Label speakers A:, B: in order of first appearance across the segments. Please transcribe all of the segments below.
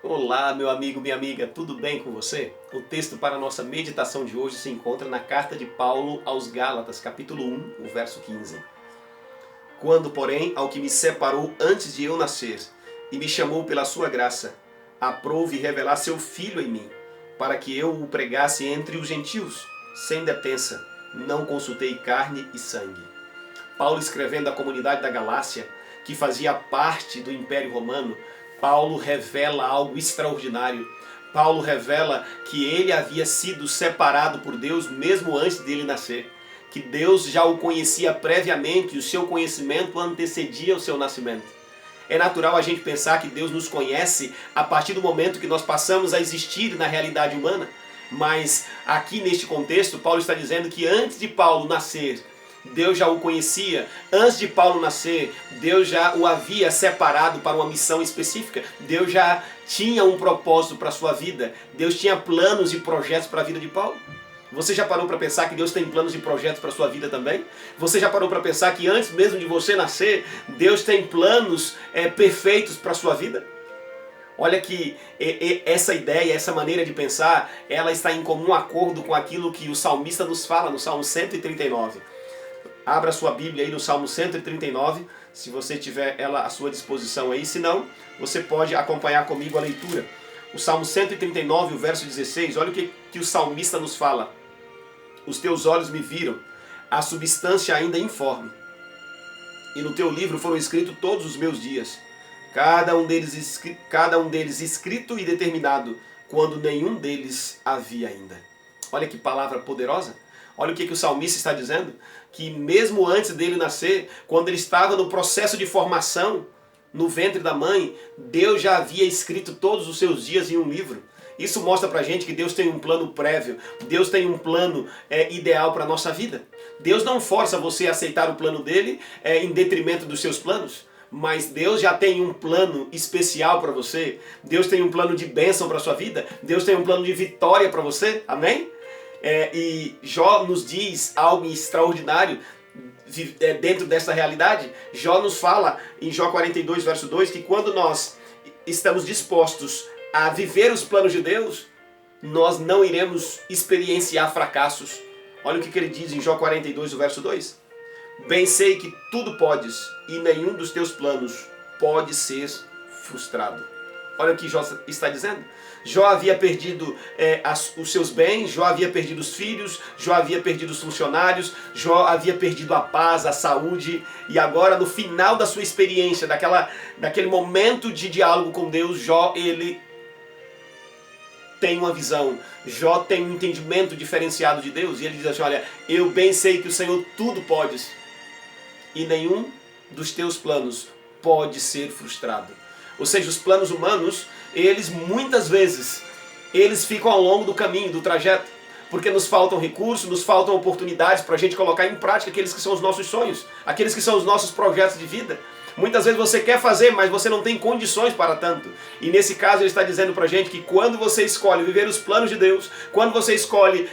A: Olá, meu amigo, minha amiga, tudo bem com você? O texto para a nossa meditação de hoje se encontra na carta de Paulo aos Gálatas, capítulo 1, o verso 15. Quando, porém, ao que me separou antes de eu nascer e me chamou pela sua graça, aprouve revelar seu Filho em mim, para que eu o pregasse entre os gentios, sem detença, não consultei carne e sangue. Paulo, escrevendo à comunidade da Galácia, que fazia parte do Império Romano, Paulo revela algo extraordinário. Paulo revela que ele havia sido separado por Deus mesmo antes dele nascer. Que Deus já o conhecia previamente e o seu conhecimento antecedia o seu nascimento. É natural a gente pensar que Deus nos conhece a partir do momento que nós passamos a existir na realidade humana. Mas aqui neste contexto, Paulo está dizendo que antes de Paulo nascer, Deus já o conhecia. Antes de Paulo nascer, Deus já o havia separado para uma missão específica. Deus já tinha um propósito para a sua vida. Deus tinha planos e projetos para a vida de Paulo. Você já parou para pensar que Deus tem planos e projetos para a sua vida também? Você já parou para pensar que antes mesmo de você nascer, Deus tem planos perfeitos para a sua vida? Olha que essa ideia, essa maneira de pensar, ela está em comum acordo com aquilo que o salmista nos fala no Salmo 139. Abra sua Bíblia aí no Salmo 139, se você tiver ela à sua disposição aí. Se não, você pode acompanhar comigo a leitura. O Salmo 139, o verso 16, olha o que o salmista nos fala. Os teus olhos me viram, a substância ainda informe. E no teu livro foram escritos todos os meus dias, cada um deles escrito e determinado, quando nenhum deles havia ainda. Olha que palavra poderosa. Olha o que o salmista está dizendo, que mesmo antes dele nascer, quando ele estava no processo de formação, no ventre da mãe, Deus já havia escrito todos os seus dias em um livro. Isso mostra pra gente que Deus tem um plano prévio, Deus tem um plano ideal para a nossa vida. Deus não força você a aceitar o plano dele em detrimento dos seus planos. Mas Deus já tem um plano especial para você. Deus tem um plano de bênção para a sua vida. Deus tem um plano de vitória para você. Amém? E Jó nos diz algo extraordinário dentro dessa realidade. Jó nos fala em Jó 42, verso 2, que quando nós estamos dispostos a viver os planos de Deus, nós não iremos experienciar fracassos. Olha o que ele diz em Jó 42, verso 2. Bem sei que tudo podes e nenhum dos teus planos pode ser frustrado. Olha o que Jó está dizendo. Jó havia perdido os seus bens, Jó havia perdido os filhos, Jó havia perdido os funcionários, Jó havia perdido a paz, a saúde. E agora, no final da sua experiência, daquele momento de diálogo com Deus, Jó, ele tem uma visão. Jó tem um entendimento diferenciado de Deus. E ele diz assim, olha, eu bem sei que o Senhor tudo podes e nenhum dos teus planos pode ser frustrado. Ou seja, os planos humanos, eles muitas vezes, eles ficam ao longo do caminho, do trajeto, porque nos faltam recursos, nos faltam oportunidades para a gente colocar em prática aqueles que são os nossos sonhos, aqueles que são os nossos projetos de vida. Muitas vezes você quer fazer, mas você não tem condições para tanto. E nesse caso ele está dizendo para a gente que quando você escolhe viver os planos de Deus, quando você escolhe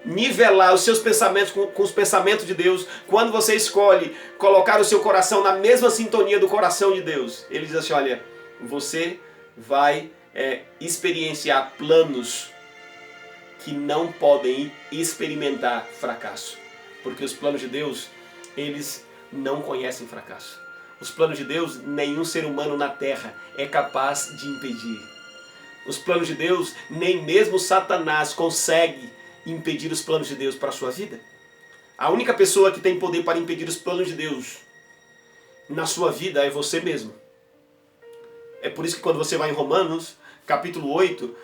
A: nivelar os seus pensamentos com os pensamentos de Deus, quando você escolhe colocar o seu coração na mesma sintonia do coração de Deus, ele diz assim, olha, você vai experienciar planos que não podem experimentar fracasso, porque os planos de Deus, eles não conhecem fracasso. Os planos de Deus, nenhum ser humano na terra é capaz de impedir. Os planos de Deus, nem mesmo Satanás consegue impedir os planos de Deus para a sua vida. A única pessoa que tem poder para impedir os planos de Deus na sua vida é você mesmo. É por isso que quando você vai em Romanos, capítulo 8,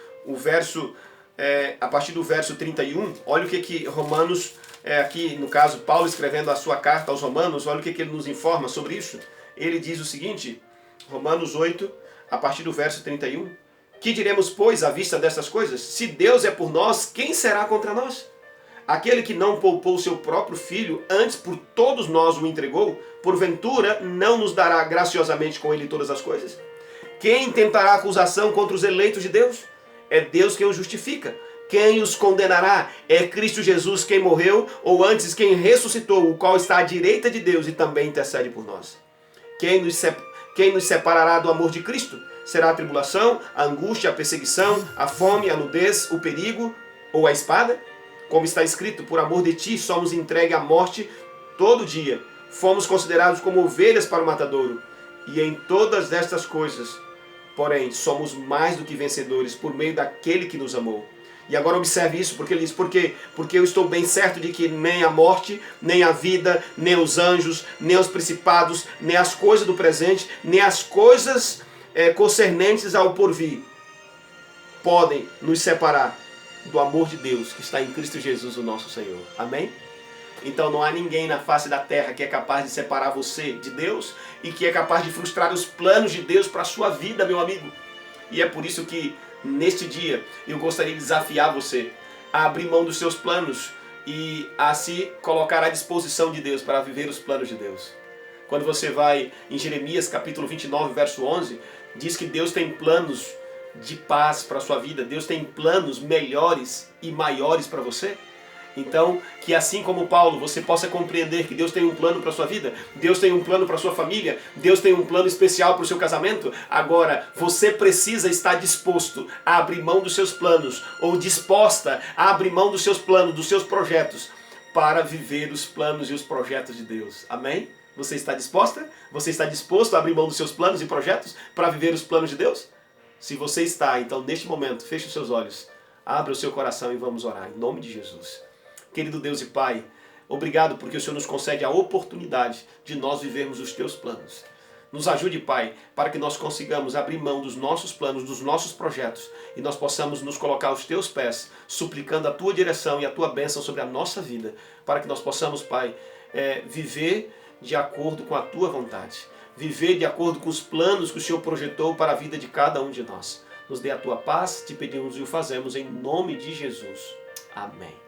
A: a partir do verso 31, olha o que Romanos, aqui no caso Paulo escrevendo a sua carta aos Romanos, olha o que ele nos informa sobre isso. Ele diz o seguinte, Romanos 8, a partir do verso 31, que diremos, pois, à vista dessas coisas? Se Deus é por nós, quem será contra nós? Aquele que não poupou seu próprio filho, antes por todos nós o entregou, porventura não nos dará graciosamente com ele todas as coisas? Quem tentará acusação contra os eleitos de Deus? É Deus quem os justifica. Quem os condenará? É Cristo Jesus quem morreu, ou antes quem ressuscitou, o qual está à direita de Deus e também intercede por nós. Quem nos separará do amor de Cristo? Será a tribulação, a angústia, a perseguição, a fome, a nudez, o perigo ou a espada? Como está escrito, por amor de ti somos entregues à morte todo dia. Fomos considerados como ovelhas para o matadouro. E em todas estas coisas, porém, somos mais do que vencedores por meio daquele que nos amou. E agora observe isso, porque ele diz, porque eu estou bem certo de que nem a morte, nem a vida, nem os anjos, nem os principados, nem as coisas do presente, nem as coisas concernentes ao porvir, podem nos separar do amor de Deus que está em Cristo Jesus, o nosso Senhor. Amém? Então não há ninguém na face da terra que é capaz de separar você de Deus e que é capaz de frustrar os planos de Deus para a sua vida, meu amigo. E é por isso que neste dia eu gostaria de desafiar você a abrir mão dos seus planos e a se colocar à disposição de Deus para viver os planos de Deus. Quando você vai em Jeremias capítulo 29, verso 11, diz que Deus tem planos de paz para a sua vida. Deus tem planos melhores e maiores para você. Então, que assim como Paulo, você possa compreender que Deus tem um plano para a sua vida, Deus tem um plano para a sua família, Deus tem um plano especial para o seu casamento. Agora, você precisa estar disposto a abrir mão dos seus planos, ou disposta a abrir mão dos seus planos, dos seus projetos, para viver os planos e os projetos de Deus. Amém? Você está disposta? Você está disposto a abrir mão dos seus planos e projetos para viver os planos de Deus? Se você está, então neste momento, feche os seus olhos, abra o seu coração e vamos orar, em nome de Jesus. Querido Deus e Pai, obrigado porque o Senhor nos concede a oportunidade de nós vivermos os Teus planos. Nos ajude, Pai, para que nós consigamos abrir mão dos nossos planos, dos nossos projetos, e nós possamos nos colocar aos Teus pés, suplicando a Tua direção e a Tua bênção sobre a nossa vida, para que nós possamos, Pai, viver de acordo com a Tua vontade, viver de acordo com os planos que o Senhor projetou para a vida de cada um de nós. Nos dê a Tua paz, te pedimos e o fazemos em nome de Jesus. Amém.